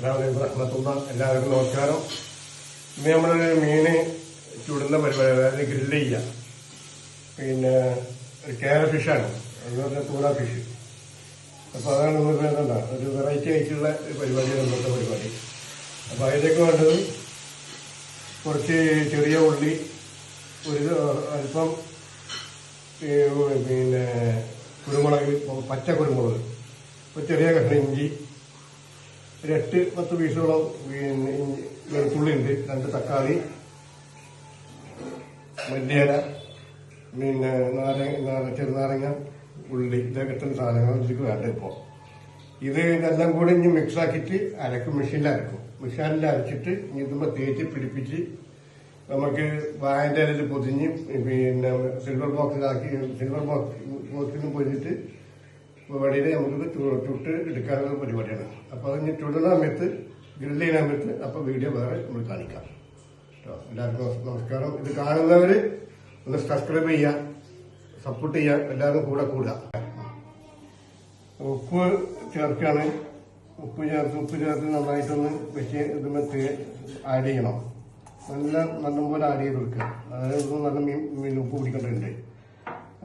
അസ്സലാമു അലൈക്കും എല്ലാവർക്കും നമസ്കാരം. ഇന്ന് നമ്മളൊരു മീന് ചുടുന്ന പരിപാടി, അതായത് ഗ്രില്ല് ചെയ്യുക. പിന്നെ ഒരു കേര ഫിഷാണ്, എന്ന് പറഞ്ഞാൽ തൂണ ഫിഷ്. അപ്പോൾ അതാണ് എന്താ ഒരു വെറൈറ്റി ആയിട്ടുള്ള പരിപാടിയാണ് ഇന്നത്തെ പരിപാടി. അപ്പോൾ അതിലേക്ക് വേണ്ടത് കുറച്ച് ചെറിയ ഉള്ളി, ഒരു അല്പം പിന്നെ കുരുമുളക്, പച്ച കുരുമുളക്, ഒരു ചെറിയ കഷ്ണം ഇഞ്ചി, ഒരു 8-10 പീസോളം പിന്നെ വെളുത്തുള്ളി ഉണ്ട്, 2 തക്കാളി, മല്ലിയില, പിന്നെ ചെറുനാരങ്ങ, ഉള്ളി, ഇതൊക്കെ ഇട്ടുന്ന സാധനങ്ങൾ ഇതിലേക്ക് വേണ്ട. ഇപ്പോൾ ഇതെല്ലാം കൂടി ഇനി മിക്സാക്കിയിട്ട് അരക്കും, മെഷീനിൽ അരച്ചിട്ട് ഇനി ഇതുമ്പോൾ തേച്ച് പിടിപ്പിച്ച് നമുക്ക് വാഴൻ്റെ ഇലയിൽ പൊതിഞ്ഞ് പിന്നെ സിൽവർ ബോക്സിന് പൊതിഞ്ഞിട്ട് വടിയിൽ നമുക്കിത് ചുട്ട് എടുക്കാനുള്ള പരിപാടിയാണ്. അപ്പോൾ അതിന് ചുടുന്ന സമയത്ത്, ഗ്രില്ല് ചെയ്യുന്ന സമയത്ത് അപ്പോൾ വീഡിയോ വേറെ നമ്മൾ കാണിക്കാം കേട്ടോ. എല്ലാവർക്കും നമസ്കാരം. ഇത് കാണുന്നവർ ഒന്ന് സബ്സ്ക്രൈബ് ചെയ്യുക, സപ്പോർട്ട് ചെയ്യുക, എല്ലാവരും കൂടുക. ഉപ്പ് ചേർക്കുകയാണ്. ഉപ്പ് ചേർത്ത് നന്നായിട്ടൊന്ന് വെച്ച് ഇതുമേ ആഡ് ചെയ്യണം. നല്ലപോലെ ആഡ് ചെയ്ത് വെക്കുക. അതായത് നല്ല മീൻ ഉപ്പ് പിടിക്കേണ്ടതുണ്ട്.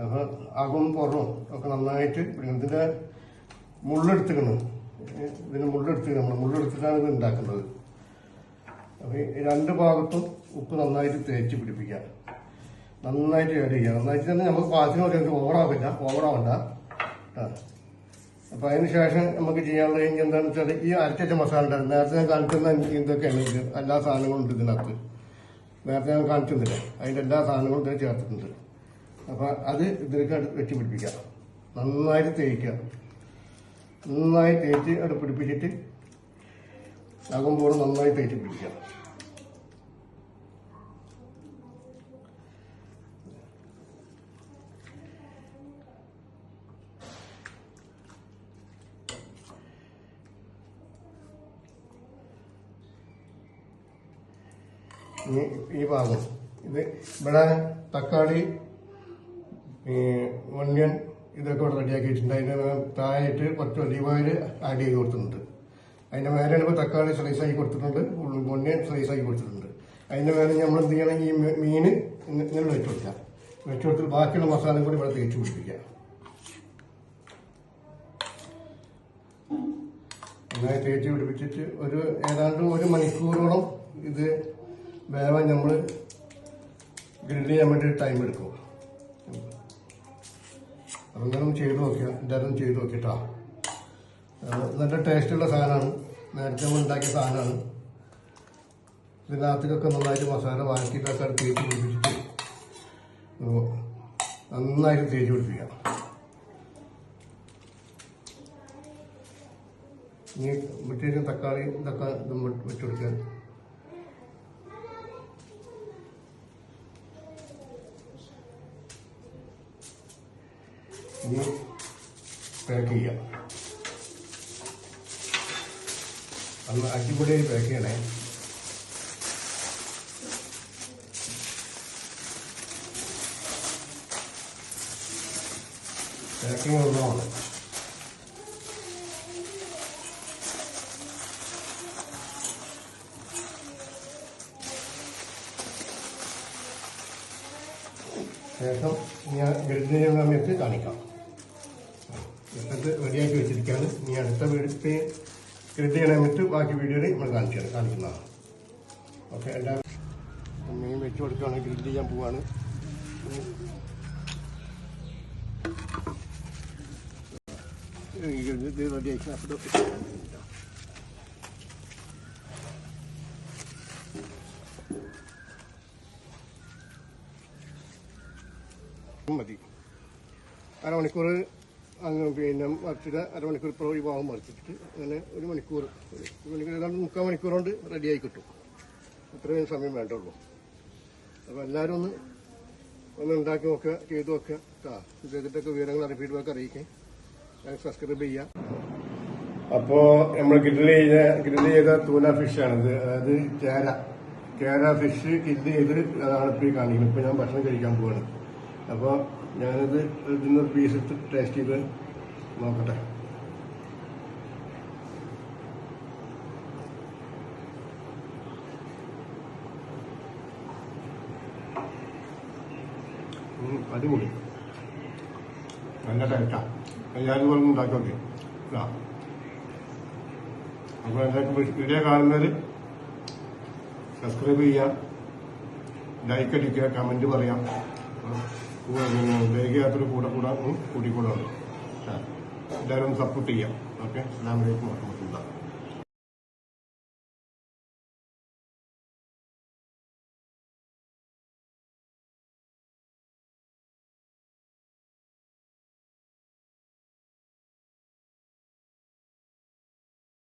അപ്പോൾ അകം പുറവും ഒക്കെ നന്നായിട്ട് ഇതിൻ്റെ മുള്ളെടുത്തിക്കണം. നമ്മൾ മുള്ളെടുത്തിട്ടാണ് ഇത് ഉണ്ടാക്കുന്നത്. അപ്പോൾ 2 ഭാഗത്തും ഉപ്പ് നന്നായിട്ട് തേച്ച് പിടിപ്പിക്കുക, നന്നായിട്ട് ആഡ് ചെയ്യുക. നന്നായിട്ട് തന്നെ നമുക്ക് പാചകം പറയാൻ ഓവറാവണ്ട. അപ്പോൾ അതിന് ശേഷം നമുക്ക് ചെയ്യാനുള്ളത് എന്താണെന്ന് വെച്ചാൽ ഈ അരച്ച മസാല ഉണ്ടാകും. നേരത്തെ ഞാൻ കാണിക്കുന്ന ഇതൊക്കെയാണ്, ഇത് എല്ലാ സാധനങ്ങളും ഉണ്ട് ഇതിനകത്ത്. നേരത്തെ ഞാൻ കാണിച്ചിരുന്നില്ല, അതിൻ്റെ എല്ലാ സാധനങ്ങളും ഇതിൽ ചേർത്തിട്ടുണ്ട്. അപ്പോൾ അത് ഇതിലേക്ക് വെച്ച് പിടിപ്പിക്കുക, നന്നായിട്ട് തേക്കുക. നന്നായി തേച്ച് അവിടെ പിടിപ്പിച്ചിട്ട് ആകുമ്പോൾ നന്നായി തേച്ച് പിടിക്കുക. ഈ ഭാഗം ഇത് ഇവിടെ തക്കാളി, ഒനിയൻ ഇതൊക്കെ ഇവിടെ റെഡിയാക്കി വെച്ചിട്ടുണ്ട്. അതിൻ്റെ താഴെയിട്ട് കുറച്ച് ഒലിവ് ഓയിൽ ആഡ് ചെയ്ത് കൊടുത്തിട്ടുണ്ട്. അതിൻ്റെ മേലെ ഇപ്പോൾ തക്കാളി സ്ലൈസാക്കി കൊടുത്തിട്ടുണ്ട്, ഒനിയൻ സ്ലൈസാക്കി കൊടുത്തിട്ടുണ്ട്. അതിൻ്റെ മേലെ നമ്മൾ എന്ത് ചെയ്യണം, ഈ മീൻ ഇങ്ങനെ വെച്ച് കൊടുത്തിട്ട് ബാക്കിയുള്ള മസാല കൂടി ഇവിടെ തേച്ച് പിടിപ്പിക്കുക. അങ്ങനെ തേച്ച് പിടിപ്പിച്ചിട്ട് ഏതാണ്ട് 1 മണിക്കൂറോളം ഇത് വേവാൻ നമ്മൾ ഗ്രില്ല് ചെയ്യാൻ വേണ്ടി ടൈം എടുക്കും. അങ്ങനെ ചെയ്ത് നോക്കുക, എല്ലാവരും ചെയ്ത് നോക്കിയിട്ടാ. നല്ല ടേസ്റ്റുള്ള സാധനമാണ്, നേരത്തെ നമ്മൾ ഉണ്ടാക്കിയ സാധനമാണ്. ഇതിനകത്തേക്കൊക്കെ നന്നായിട്ട് മസാല വാങ്ങിയിട്ടൊക്കെ തേച്ച് പിടിപ്പിച്ചിട്ട് നന്നായിട്ട് തേച്ച് പിടിപ്പിക്കാം. ഇനി മറ്റേ തക്കാളി ഇതൊക്കെ വെച്ച് കൊടുക്കുക. ഇനി പാക്ക് ചെയ്യാം. അന്ന് അടിപൊളിയായി പാക്ക് ചെയ്യണേ. പാക്കിങ് ഒന്നുമാണ്. ശേഷം ഞാൻ ഗ്രില്ല് ചെയ്യുന്ന സമയത്ത് കാണിക്കാം. എന്നിട്ട് റെഡിയാക്കി വെച്ചിരിക്കുകയാണ്. ഇനി അടുത്ത വീട്ടിൽ ഗ്രില്ല് ചെയ്യണ സമയത്ത് ബാക്കി വീഡിയോയിൽ നമ്മൾ കാണിക്കുന്നതാണ്. ഓക്കെ, എല്ലാവരും മീൻ വെച്ച് കൊടുക്കുകയാണ്. ഗ്രില്ല് ചെയ്യാൻ പോവാണ്. റെഡിയാക്കി മതി. അരമണിക്കൂർ അങ്ങ് പിന്നെ മറിച്ചിട്ട് അരമണിക്കൂർ ഇപ്പോൾ ഈ ഭാഗം മറിച്ചിട്ട് അങ്ങനെ 1 മണിക്കൂർ, 3/4 മണിക്കൂർ കൊണ്ട് റെഡിയായി കിട്ടും. അത്രയും സമയം വേണ്ടുള്ളൂ. അപ്പോൾ എല്ലാവരും ഒന്ന് ഉണ്ടാക്കി നോക്കുക, ചെയ്ത് നോക്കുക കേട്ടോ. ചെയ്തിട്ടൊക്കെ വിവരങ്ങൾ ഫീഡ്ബാക്ക് അറിയിക്കുക, സബ്സ്ക്രൈബ് ചെയ്യുക. അപ്പോൾ നമ്മൾ ഗ്രില്ല് ചെയ്ത തൂന ഫിഷാണിത്. അതായത് കേര ഫിഷ് ഗ്രില്ല് ചെയ്ത് അതാണ് ഇപ്പോൾ ഈ കാണിക്കുന്നത്. ഇപ്പോൾ ഞാൻ ഭക്ഷണം കഴിക്കാൻ പോവാണ്. അപ്പോൾ ഞാനത് ഇതിന്നൊരു പീസ് എടുത്ത് ടേസ്റ്റ് ചെയ്ത് നോക്കട്ടെ. അടിപൊളി, നല്ല ടേസ്റ്റാണ്. എല്ലാവരും പറഞ്ഞ് ഉണ്ടാക്കി നോക്കി. അപ്പോൾ എല്ലാവർക്കും വീഡിയോ കാണുന്നവർ സബ്സ്ക്രൈബ് ചെയ്യാം, ലൈക്ക് അടിക്കുക, കമൻറ്റ് പറയാം. ലൈക്ക് ചെയ്യാത്തൊരു കൂട്ടിക്കൂടാണ്. എല്ലാവരും സപ്പോർട്ട് ചെയ്യാം. ഓക്കെ, അസ്സലാമു അലൈക്കും വറഹ്മത്തുള്ളാഹി.